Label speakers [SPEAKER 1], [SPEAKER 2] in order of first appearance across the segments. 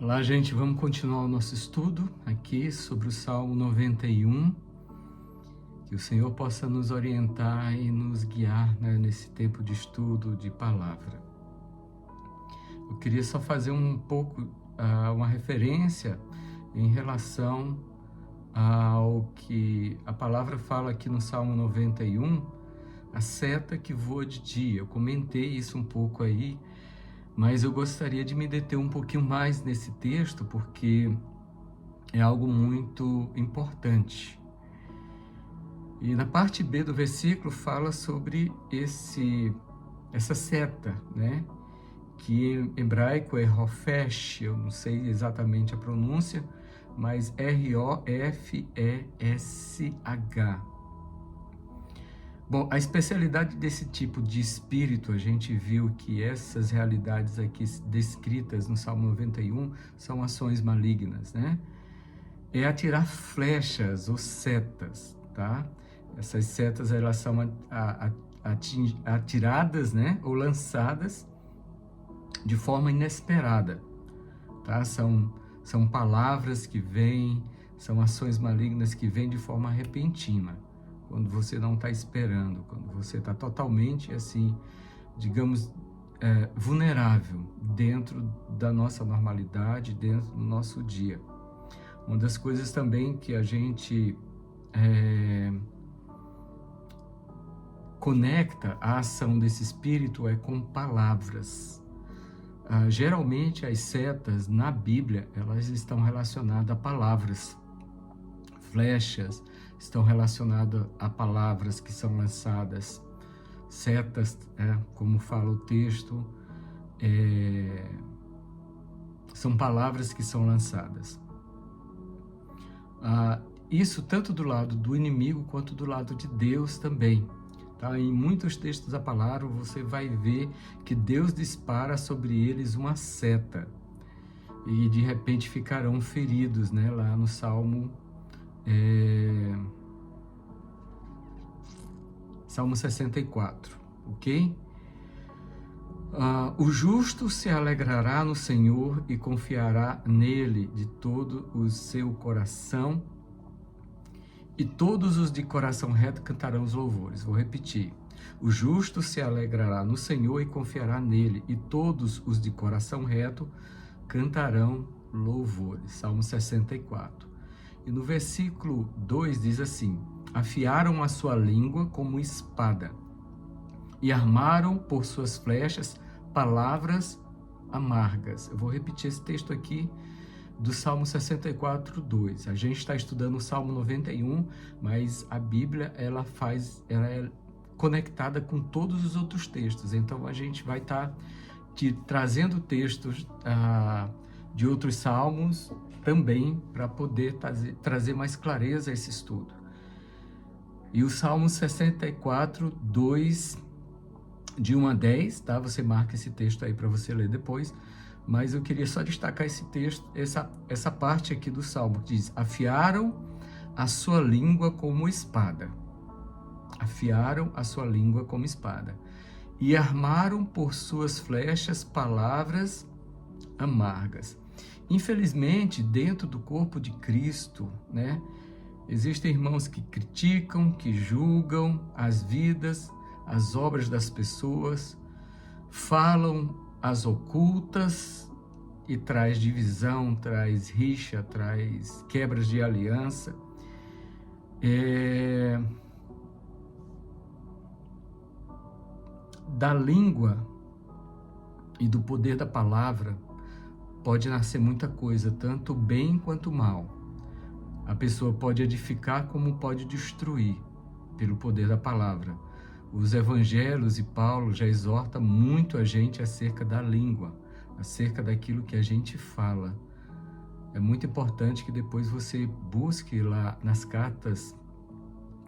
[SPEAKER 1] Olá, gente, vamos continuar o nosso estudo aqui sobre o Salmo 91. Que o Senhor possa nos orientar e nos guiar, né, nesse tempo de estudo de palavra. Eu queria só fazer um pouco, uma referência em relação ao que a palavra fala aqui no Salmo 91, a seta que voa de dia. Eu comentei isso um pouco aí, mas eu gostaria de me deter um pouquinho mais nesse texto, porque é algo muito importante. E na parte B do versículo fala sobre essa seta, né? Que em hebraico é Rofesh, eu não sei exatamente a pronúncia, mas R-O-F-E-S-H. Bom, a especialidade desse tipo de espírito, a gente viu que essas realidades aqui descritas no Salmo 91 são ações malignas, né? É atirar flechas ou setas, tá? Essas setas, elas são atiradas, né? Ou lançadas de forma inesperada, tá? São palavras que vêm, são ações malignas que vêm de forma repentina, quando você não está esperando, quando você está totalmente, assim, digamos, vulnerável dentro da nossa normalidade, dentro do nosso dia. Uma das coisas também que a gente conecta a ação desse espírito é com palavras. Geralmente as setas na Bíblia, elas estão relacionadas a palavras. Flechas estão relacionadas a palavras que são lançadas. Setas, como fala o texto, são palavras que são lançadas. Isso tanto do lado do inimigo quanto do lado de Deus também. Tá? Em muitos textos da palavra você vai ver que Deus dispara sobre eles uma seta e de repente ficarão feridos, né? Lá no Salmo 64, ok? O justo se alegrará no Senhor e confiará nele de todo o seu coração, e todos os de coração reto cantarão os louvores. Vou repetir. O justo se alegrará no Senhor e confiará nele, e todos os de coração reto cantarão louvores. Salmo 64. E no versículo 2 diz assim: afiaram a sua língua como espada, e armaram por suas flechas palavras amargas. Eu vou repetir esse texto aqui do Salmo 64, 2. A gente está estudando o Salmo 91, mas a Bíblia ela é conectada com todos os outros textos. Então a gente vai estar trazendo textos de outros salmos também para poder trazer mais clareza a esse estudo. E o Salmo 64, 2, de 1 a 10, tá? Você marca esse texto aí para você ler depois, mas eu queria só destacar esse texto, essa parte aqui do Salmo, que diz: afiaram a sua língua como espada. Afiaram a sua língua como espada. E armaram por suas flechas palavras amargas. Infelizmente, dentro do corpo de Cristo, né, existem irmãos que criticam, que julgam as vidas, as obras das pessoas, falam as ocultas e traz divisão, traz rixa, traz quebras de aliança. Da língua e do poder da palavra pode nascer muita coisa, tanto bem quanto mal. A pessoa pode edificar como pode destruir pelo poder da palavra. Os evangelhos e Paulo já exorta muito a gente acerca da língua, acerca daquilo que a gente fala. É muito importante que depois você busque lá nas cartas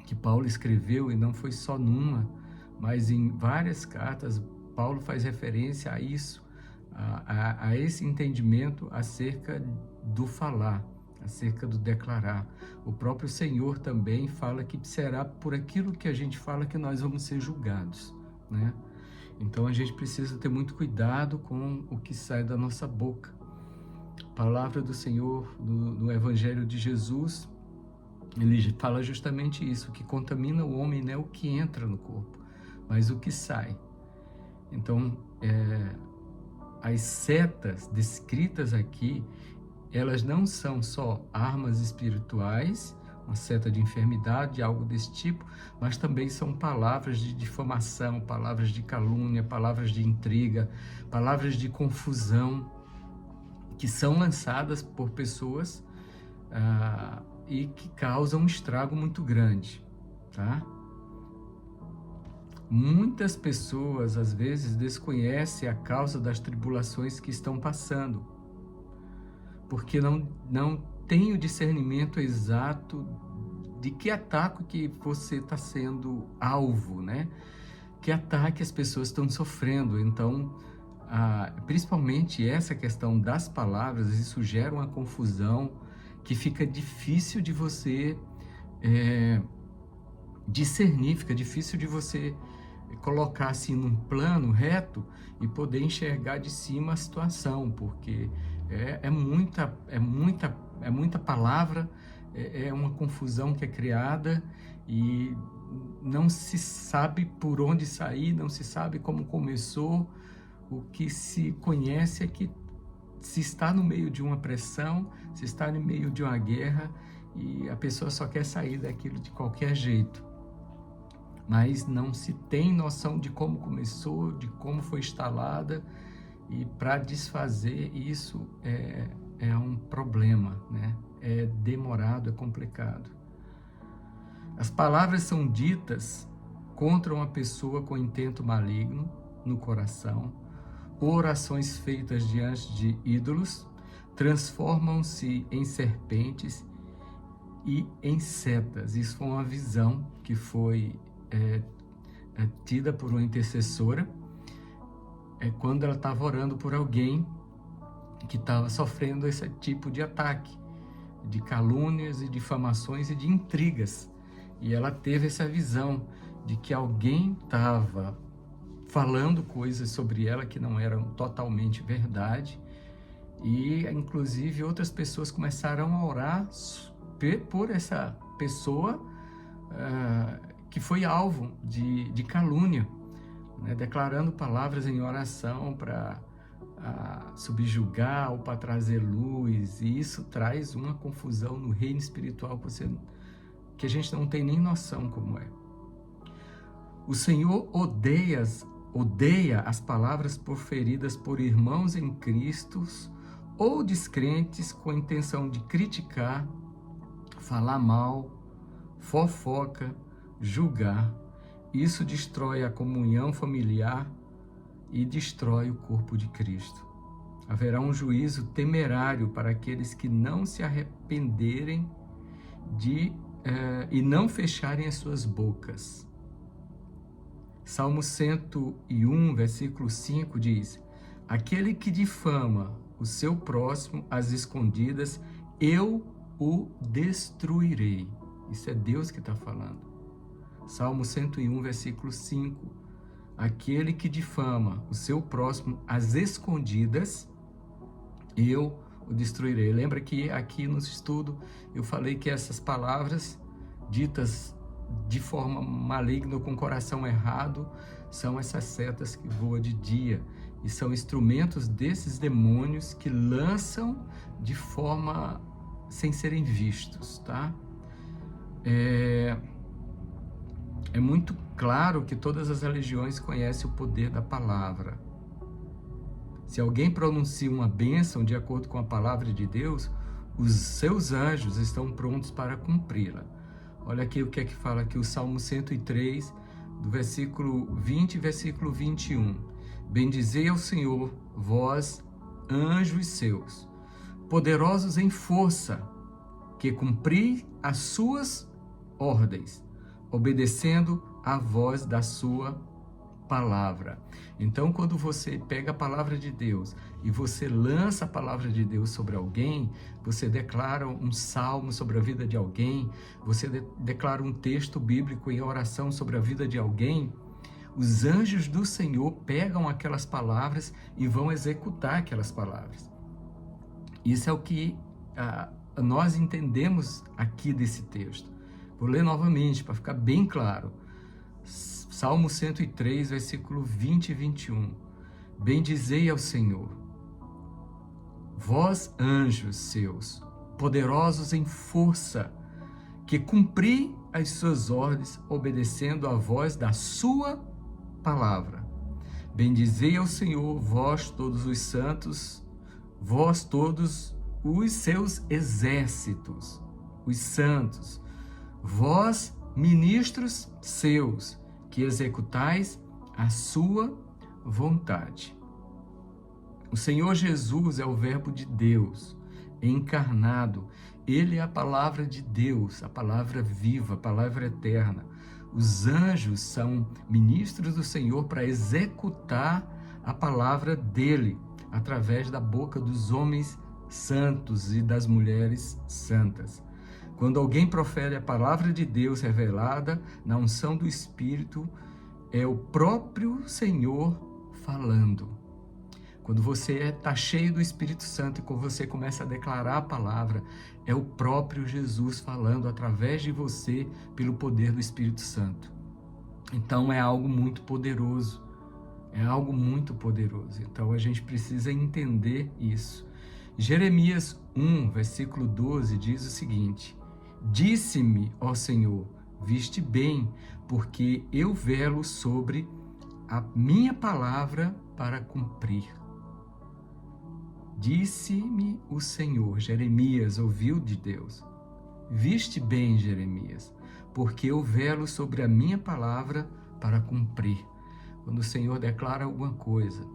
[SPEAKER 1] que Paulo escreveu, e não foi só numa, mas em várias cartas, Paulo faz referência a isso, a esse entendimento acerca do falar, acerca do declarar. O próprio Senhor também fala que será por aquilo que a gente fala que nós vamos ser julgados, né? Então a gente precisa ter muito cuidado com o que sai da nossa boca, A palavra do Senhor no Evangelho de Jesus, ele fala justamente isso, que contamina o homem não é o que entra no corpo, mas o que sai. Então, as setas descritas aqui, elas não são só armas espirituais, uma seta de enfermidade, algo desse tipo, mas também são palavras de difamação, palavras de calúnia, palavras de intriga, palavras de confusão, que são lançadas por pessoas e que causam um estrago muito grande, tá? Muitas pessoas, às vezes, desconhecem a causa das tribulações que estão passando, porque não tem o discernimento exato de que ataque que você está sendo alvo, né? Que ataque as pessoas estão sofrendo. Então, principalmente essa questão das palavras, isso gera uma confusão que fica difícil de você discernir, fica difícil de você colocar assim num plano reto e poder enxergar de cima a situação, porque é muita palavra, é uma confusão que é criada e não se sabe por onde sair, não se sabe como começou. O que se conhece é que se está no meio de uma pressão, se está no meio de uma guerra e a pessoa só quer sair daquilo de qualquer jeito. Mas não se tem noção de como começou, de como foi instalada, e para desfazer isso é um problema, né? É demorado, é complicado. As palavras são ditas contra uma pessoa com intento maligno no coração, orações feitas diante de ídolos, transformam-se em serpentes e em setas. Isso foi uma visão que foi tida por uma intercessora, quando ela estava orando por alguém que estava sofrendo esse tipo de ataque, de calúnias e difamações e de intrigas. E ela teve essa visão de que alguém estava falando coisas sobre ela que não eram totalmente verdade, e inclusive outras pessoas começaram a orar por essa pessoa que foi alvo de calúnia, né? Declarando palavras em oração para subjugar ou para trazer luz, e isso traz uma confusão no reino espiritual que a gente não tem nem noção como é. O Senhor odeia as palavras proferidas por irmãos em Cristo ou descrentes com a intenção de criticar, falar mal, fofoca, julgar. Isso destrói a comunhão familiar e destrói o corpo de Cristo. Haverá um juízo temerário para aqueles que não se arrependerem e não fecharem as suas bocas. Salmo 101, versículo 5 diz: aquele que difama o seu próximo às escondidas, eu o destruirei. Isso é Deus que está falando. Salmo 101, versículo 5. Aquele que difama o seu próximo às escondidas, eu o destruirei. Lembra que aqui no estudo eu falei que essas palavras ditas de forma maligna ou com coração errado são essas setas que voam de dia e são instrumentos desses demônios que lançam de forma sem serem vistos, tá? É muito claro que todas as religiões conhecem o poder da palavra. Se alguém pronuncia uma bênção de acordo com a palavra de Deus, os seus anjos estão prontos para cumpri-la. Olha aqui o que é que fala aqui o Salmo 103, do versículo 20 e versículo 21. Bendizei ao Senhor, vós, anjos seus, poderosos em força, que cumpri as suas ordens, obedecendo à voz da sua palavra. Então, quando você pega a palavra de Deus e você lança a palavra de Deus sobre alguém, você declara um salmo sobre a vida de alguém, você declara um texto bíblico em oração sobre a vida de alguém, os anjos do Senhor pegam aquelas palavras e vão executar aquelas palavras. Isso é o que nós entendemos aqui desse texto. Vou ler novamente para ficar bem claro. Salmo 103, versículo 20 e 21. Bendizei ao Senhor, vós anjos seus, poderosos em força, que cumpri as suas ordens, obedecendo à voz da sua palavra. Bendizei ao Senhor, vós todos os santos, vós todos os seus exércitos, os santos, vós ministros seus, que executais a sua vontade. O Senhor Jesus é o Verbo de Deus, encarnado. Ele é a palavra de Deus, a palavra viva, a palavra eterna. Os anjos são ministros do Senhor para executar a palavra dele, através da boca dos homens santos e das mulheres santas. Quando alguém profere a palavra de Deus revelada na unção do Espírito, é o próprio Senhor falando. Quando você está cheio do Espírito Santo e quando você começa a declarar a palavra, é o próprio Jesus falando através de você pelo poder do Espírito Santo. Então é algo muito poderoso, é algo muito poderoso. Então a gente precisa entender isso. Jeremias 1, versículo 12 diz o seguinte: disse-me, ó Senhor, viste bem, porque eu velo sobre a minha palavra para cumprir. Disse-me o Senhor, Jeremias ouviu de Deus. Viste bem, Jeremias, porque eu velo sobre a minha palavra para cumprir. Quando o Senhor declara alguma coisa,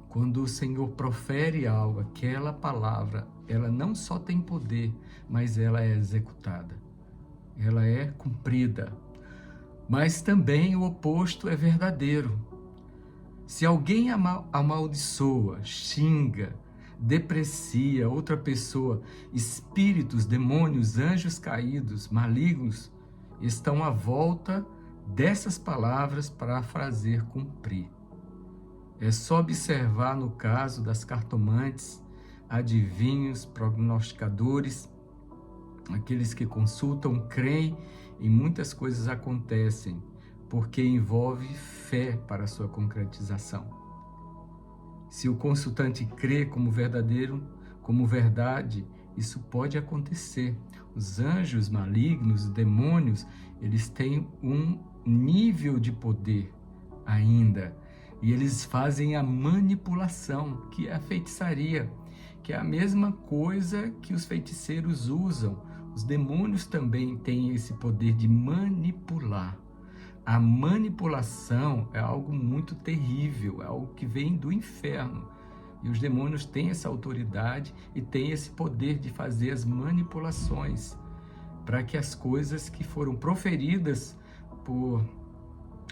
[SPEAKER 1] quando o Senhor profere algo, aquela palavra, ela não só tem poder, mas ela é executada. Ela é cumprida. Mas também o oposto é verdadeiro. Se alguém amaldiçoa, xinga, deprecia outra pessoa, espíritos, demônios, anjos caídos, malignos, estão à volta dessas palavras para a fazer cumprir. É só observar no caso das cartomantes, adivinhos, prognosticadores, aqueles que consultam, creem e muitas coisas acontecem, porque envolve fé para a sua concretização. Se o consultante crê como verdadeiro, como verdade, isso pode acontecer. Os anjos malignos, os demônios, eles têm um nível de poder ainda, e eles fazem a manipulação, que é a feitiçaria, que é a mesma coisa que os feiticeiros usam. Os demônios também têm esse poder de manipular. A manipulação é algo muito terrível, é algo que vem do inferno. E os demônios têm essa autoridade e têm esse poder de fazer as manipulações para que as coisas que foram proferidas por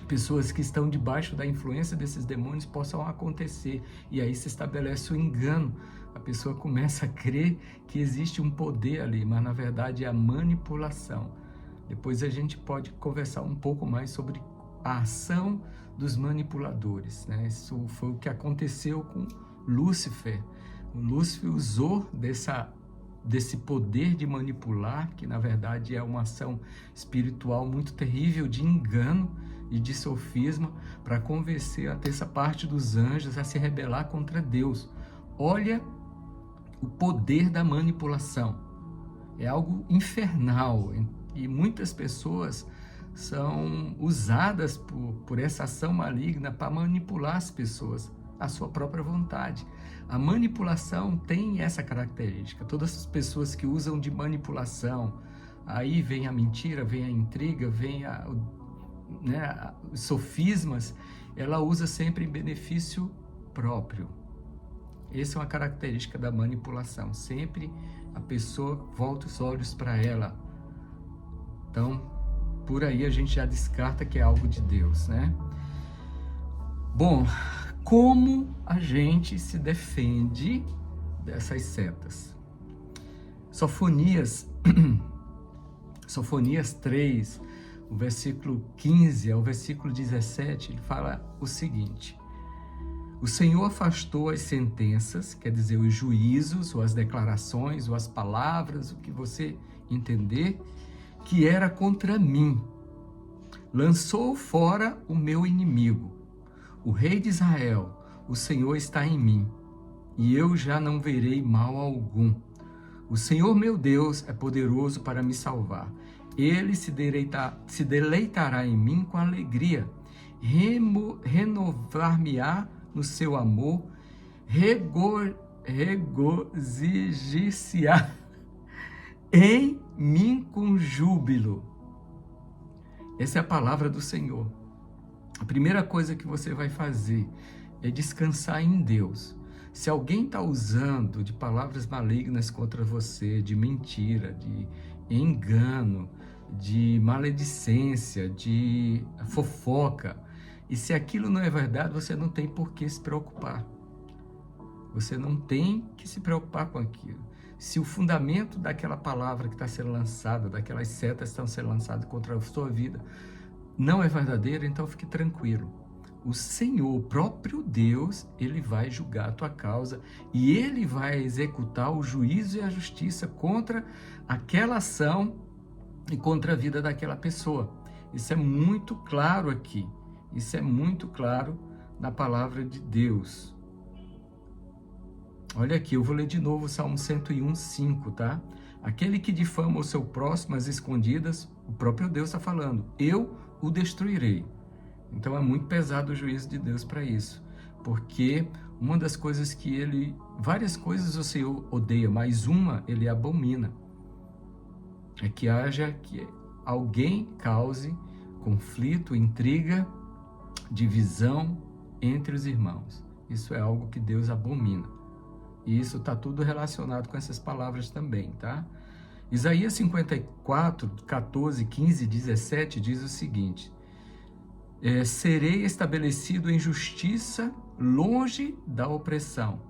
[SPEAKER 1] pessoas que estão debaixo da influência desses demônios possam acontecer. E aí se estabelece o engano. A pessoa começa a crer que existe um poder ali, mas na verdade é a manipulação. Depois a gente pode conversar um pouco mais sobre a ação dos manipuladores, né? Isso foi o que aconteceu com Lúcifer. O Lúcifer usou desse poder de manipular, que na verdade é uma ação espiritual muito terrível de engano e de sofisma, para convencer a terça parte dos anjos a se rebelar contra Deus. Olha o poder da manipulação. É algo infernal. E muitas pessoas são usadas por essa ação maligna para manipular as pessoas à sua própria vontade. A manipulação tem essa característica. Todas as pessoas que usam de manipulação, aí vem a mentira, vem a intriga, vem os sofismas, ela usa sempre em benefício próprio. Essa é uma característica da manipulação. Sempre a pessoa volta os olhos para ela. Então, por aí a gente já descarta que é algo de Deus, né? Bom, como a gente se defende dessas setas? Sofonias 3, o versículo 15 ao versículo 17, ele fala o seguinte: O Senhor afastou as sentenças, quer dizer, os juízos, ou as declarações, ou as palavras, o que você entender, que era contra mim. Lançou fora o meu inimigo. O rei de Israel, o Senhor está em mim, e eu já não verei mal algum. O Senhor meu Deus é poderoso para me salvar. Ele se deleitará em mim com alegria, renovar-me-á no seu amor, regozijar-se-á em mim com júbilo. Essa é a palavra do Senhor. A primeira coisa que você vai fazer é descansar em Deus. Se alguém está usando de palavras malignas contra você, de mentira, de engano, de maledicência, de fofoca, e se aquilo não é verdade, você não tem por que se preocupar. Você não tem que se preocupar com aquilo. Se o fundamento daquela palavra que está sendo lançada, daquelas setas que estão sendo lançadas contra a sua vida, não é verdadeiro, então fique tranquilo. O Senhor, o próprio Deus, Ele vai julgar a tua causa e Ele vai executar o juízo e a justiça contra aquela ação e contra a vida daquela pessoa. Isso é muito claro aqui. Isso é muito claro na palavra de Deus. Olha aqui, eu vou ler de novo o Salmo 101:5, tá? Aquele que difama o seu próximo às escondidas, o próprio Deus está falando, eu o destruirei. Então é muito pesado o juízo de Deus para isso, porque uma das coisas que várias coisas o Senhor odeia, mas uma ele abomina, é que alguém cause conflito, intriga, divisão entre os irmãos. Isso é algo que Deus abomina. E isso está tudo relacionado com essas palavras também, tá? Isaías 54, 14, 15, 17 diz o seguinte: serei estabelecido em justiça longe da opressão,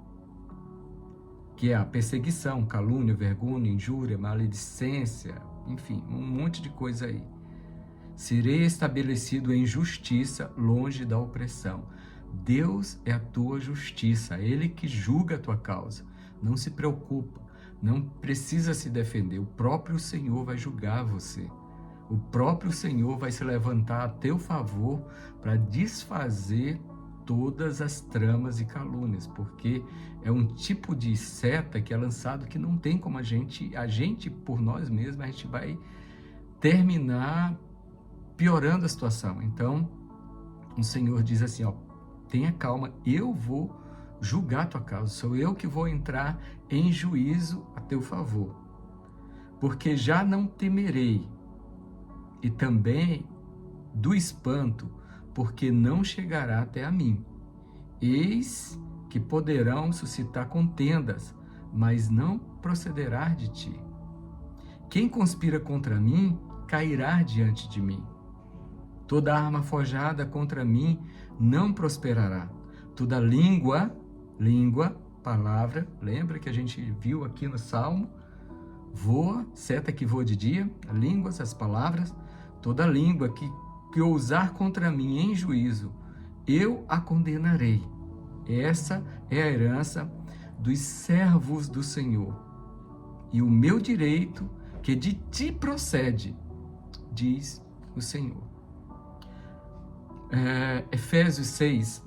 [SPEAKER 1] que é a perseguição, calúnia, vergonha, injúria, maledicência, enfim, um monte de coisa aí. Serei estabelecido em justiça longe da opressão. Deus é a tua justiça, Ele que julga a tua causa. Não se preocupa, não precisa se defender, o próprio Senhor vai julgar você. O próprio Senhor vai se levantar a teu favor para desfazer todas as tramas e calúnias, porque é um tipo de seta que é lançado que não tem como a gente por nós mesmos, a gente vai terminar piorando a situação. Então, o Senhor diz assim, ó, tenha calma, eu vou julgar a tua causa, sou eu que vou entrar em juízo a teu favor, porque já não temerei, e também do espanto, porque não chegará até a mim. Eis que poderão suscitar contendas, mas não procederá de ti. Quem conspira contra mim, cairá diante de mim. Toda arma forjada contra mim não prosperará. Toda língua, palavra, lembra que a gente viu aqui no Salmo? Voa, seta que voa de dia, línguas, as palavras, toda língua que ousar contra mim em juízo, eu a condenarei. Essa é a herança dos servos do Senhor. E o meu direito que de ti procede, diz o Senhor. Efésios 6,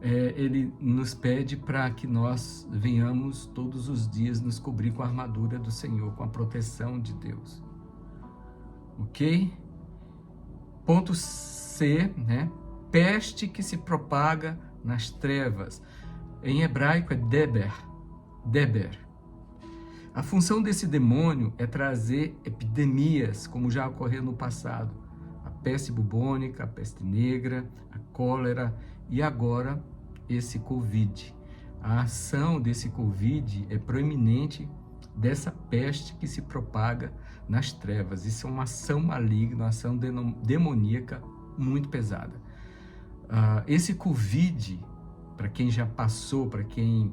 [SPEAKER 1] ele nos pede para que nós venhamos todos os dias nos cobrir com a armadura do Senhor, com a proteção de Deus. Ok? Ponto C, né? Peste que se propaga nas trevas. Em hebraico é Deber. A função desse demônio é trazer epidemias, como já ocorreu no passado. A peste bubônica, a peste negra, a cólera e agora esse Covid. A ação desse Covid é proeminente dessa peste que se propaga nas trevas. Isso é uma ação maligna, uma ação demoníaca muito pesada. Esse Covid, para quem já passou, para quem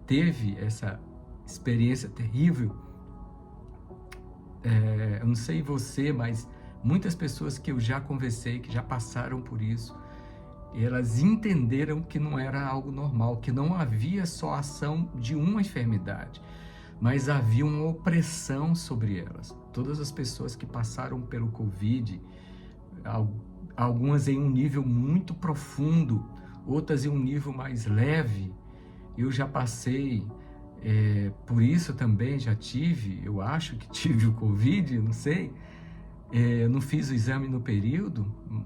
[SPEAKER 1] teve essa experiência terrível, eu não sei você, mas muitas pessoas que eu já conversei, que já passaram por isso, elas entenderam que não era algo normal, que não havia só ação de uma enfermidade, mas havia uma opressão sobre elas. Todas as pessoas que passaram pelo Covid, algumas em um nível muito profundo, outras em um nível mais leve. Eu já passei por isso também, já tive, eu acho que tive o Covid, não sei. Não fiz o exame no período,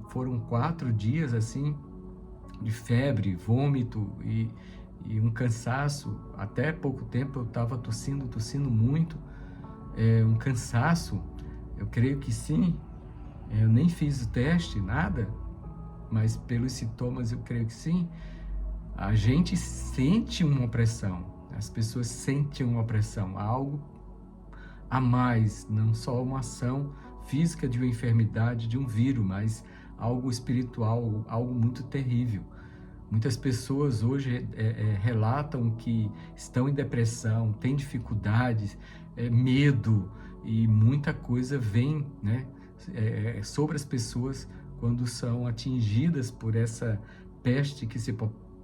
[SPEAKER 1] foram 4 dias assim, de febre, vômito e um cansaço. Até pouco tempo eu estava tossindo muito, um cansaço, eu creio que sim. Eu nem fiz o teste, nada, mas pelos sintomas eu creio que sim. A gente sente uma opressão, as pessoas sentem uma opressão, algo a mais, não só uma ação física de uma enfermidade, de um vírus, mas algo espiritual, algo muito terrível. Muitas pessoas hoje relatam que estão em depressão, têm dificuldades, medo, e muita coisa vem, né, sobre as pessoas quando são atingidas por essa peste que se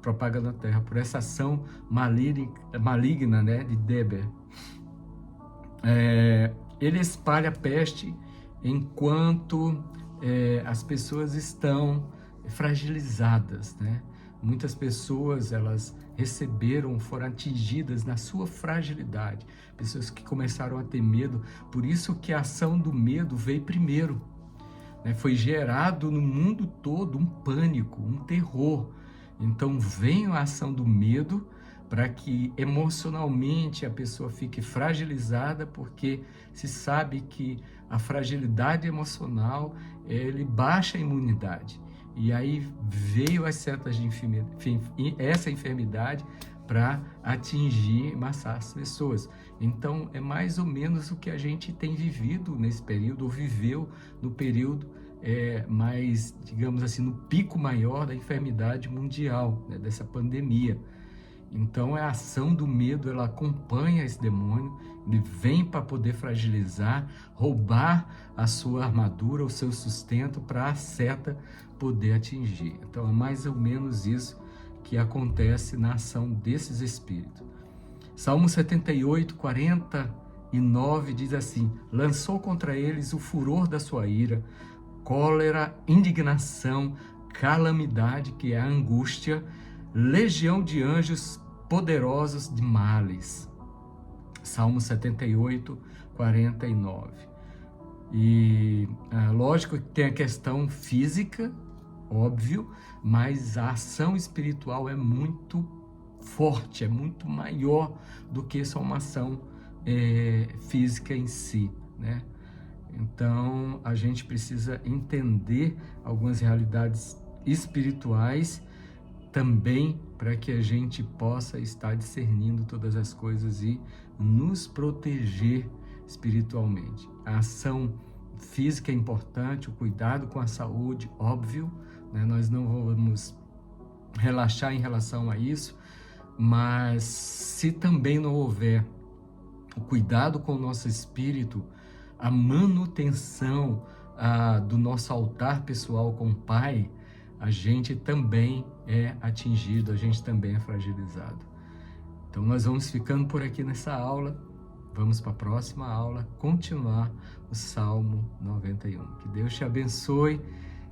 [SPEAKER 1] propaga na Terra, por essa ação maligna, né, de Deber. Ele espalha a peste enquanto as pessoas estão fragilizadas, né? Muitas pessoas, elas receberam, foram atingidas na sua fragilidade, pessoas que começaram a ter medo, por isso que a ação do medo veio primeiro, né? Foi gerado no mundo todo um pânico, um terror. Então vem a ação do medo para que emocionalmente a pessoa fique fragilizada, porque se sabe que a fragilidade emocional, ele baixa a imunidade. E aí veio as setas de essa enfermidade para atingir e massar as pessoas. Então é mais ou menos o que a gente tem vivido nesse período, ou viveu no período mais, digamos assim, no pico maior da enfermidade mundial, né, dessa pandemia. Então a ação do medo, ela acompanha esse demônio, ele vem para poder fragilizar, roubar a sua armadura, o seu sustento, para a seta poder atingir. Então é mais ou menos isso que acontece na ação desses espíritos. Salmo 78, 49 diz assim: lançou contra eles o furor da sua ira, cólera, indignação, calamidade, que é a angústia, legião de anjos poderosos de males. Salmo 78, 49. E lógico que tem a questão física, óbvio, mas a ação espiritual é muito forte, é muito maior do que só uma ação física em si, né? Então a gente precisa entender algumas realidades espirituais também, para que a gente possa estar discernindo todas as coisas e nos proteger espiritualmente. A ação física é importante, o cuidado com a saúde, óbvio, né? Nós não vamos relaxar em relação a isso, mas se também não houver o cuidado com o nosso espírito, a manutenção do nosso altar pessoal com o Pai, a gente também é atingido, a gente também é fragilizado. Então nós vamos ficando por aqui nessa aula, vamos para a próxima aula, continuar o Salmo 91. Que Deus te abençoe,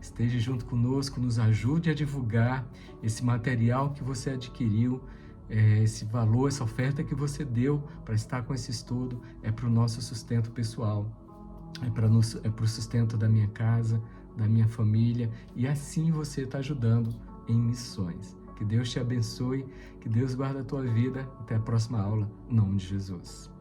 [SPEAKER 1] esteja junto conosco, nos ajude a divulgar esse material que você adquiriu, esse valor, essa oferta que você deu para estar com esse estudo, é para o nosso sustento pessoal, é para o sustento da minha casa, da minha família, e assim você está ajudando em missões. Que Deus te abençoe, que Deus guarde a tua vida. Até a próxima aula, em nome de Jesus.